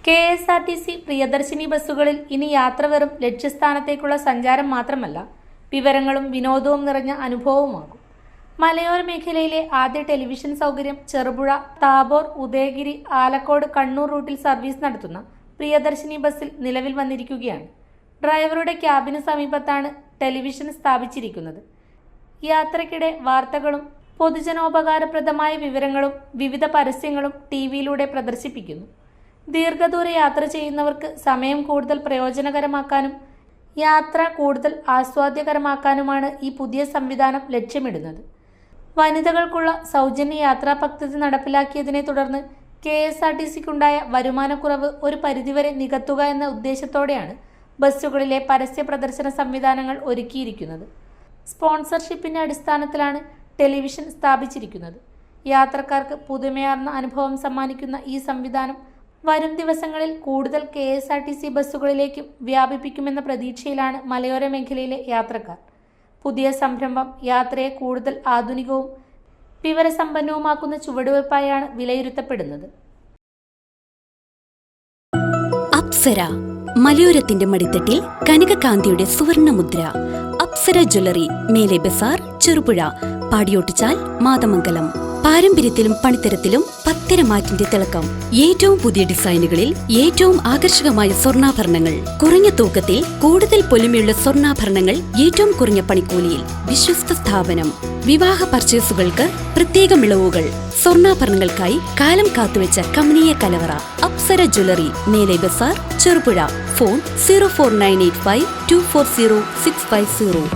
KSRTC Priyadarshini ബസ്സുകളിൽ ഇനി യാത്ര വെറും ലക്ഷ്യസ്ഥാനത്തേക്കുള്ള സഞ്ചാരം മാത്രമല്ല, വിവരങ്ങളും വിനോദവും നിറഞ്ഞ അനുഭവവുമാകും. മലയോര മേഖലയിലെ ആദ്യ ടെലിവിഷൻ സൗകര്യം ചെറുപുഴ, താബോർ, ഉദയഗിരി, ആലക്കോട്, കണ്ണൂർ റൂട്ടിൽ സർവീസ് നടത്തുന്ന പ്രിയദർശിനി ബസ്സിൽ നിലവിൽ വന്നിരിക്കുകയാണ്. ഡ്രൈവറുടെ ക്യാബിന് സമീപത്താണ് ടെലിവിഷൻ സ്ഥാപിച്ചിരിക്കുന്നത്. യാത്രയ്ക്കിടെ വാർത്തകളും പൊതുജനോപകാരപ്രദമായ വിവരങ്ങളും വിവിധ പരസ്യങ്ങളും ടിവിയിലൂടെ പ്രദർശിപ്പിക്കുന്നു. ദീർഘദൂര യാത്ര ചെയ്യുന്നവർക്ക് സമയം കൂടുതൽ പ്രയോജനകരമാക്കാനും യാത്ര കൂടുതൽ ആസ്വാദ്യകരമാക്കാനുമാണ് ഈ പുതിയ സംവിധാനം ലക്ഷ്യമിടുന്നത്. വനിതകൾക്കുള്ള സൗജന്യ യാത്രാ പദ്ധതി നടപ്പിലാക്കിയതിനെ തുടർന്ന് KSRTCക്കുണ്ടായ വരുമാനക്കുറവ് ഒരു പരിധിവരെ നികത്തുക എന്ന ഉദ്ദേശത്തോടെയാണ് ബസ്സുകളിലെ പരസ്യ പ്രദർശന സംവിധാനങ്ങൾ ഒരുക്കിയിരിക്കുന്നത്. സ്പോൺസർഷിപ്പിന്റെ അടിസ്ഥാനത്തിലാണ് ടെലിവിഷൻ സ്ഥാപിച്ചിരിക്കുന്നത്. യാത്രക്കാർക്ക് പുതുമയാർന്ന അനുഭവം സമ്മാനിക്കുന്ന ഈ സംവിധാനം വരും ദിവസങ്ങളിൽ കൂടുതൽ KSRTC ബസ്സുകളിലേക്കും വ്യാപിപ്പിക്കുമെന്ന പ്രതീക്ഷയിലാണ് മലയോര മേഖലയിലെ യാത്രക്കാർ. പുതിയ സംരംഭം യാത്രയെ കൂടുതൽ ആധുനികവും വിവരസമ്പന്നവുമാക്കുന്ന ചുവടുവയ്പായാണ് വിലയിരുത്തപ്പെടുന്നത്. അപ്സര മലയോരത്തിന്റെ മടിത്തട്ടിൽ കനകകാന്തിയുടെ സുവർണമുദ്ര. അപ്സര ജ്വല്ലറി, മേലെ ബസാർ, ചെറുപുഴ, പാടിയോട്ടുചാൽ, മാതമംഗലം. പാരമ്പര്യത്തിലും പണിത്തരത്തിലും പത്തരമാറ്റിന്റെ തിളക്കം. ഏറ്റവും പുതിയ ഡിസൈനുകളിൽ ഏറ്റവും ആകർഷകമായ സ്വർണ്ണാഭരണങ്ങൾ. കുറഞ്ഞ തൂക്കത്തിൽ കൂടുതൽ പൊലിമയുള്ള സ്വർണ്ണാഭരണങ്ങൾ ഏറ്റവും കുറഞ്ഞ പണിക്കൂലിയിൽ. വിശ്വസ്ത സ്ഥാപനം. വിവാഹ പർച്ചേസുകൾക്ക് പ്രത്യേക ഇളവുകൾ. സ്വർണ്ണാഭരണങ്ങൾക്കായി കാലം കാത്തുവെച്ച കമനീയ കലവറ. അപ്സര ജ്വല്ലറി, മേലെ ബസാർ, ചെറുപുഴ. ഫോൺ 04985 240 650.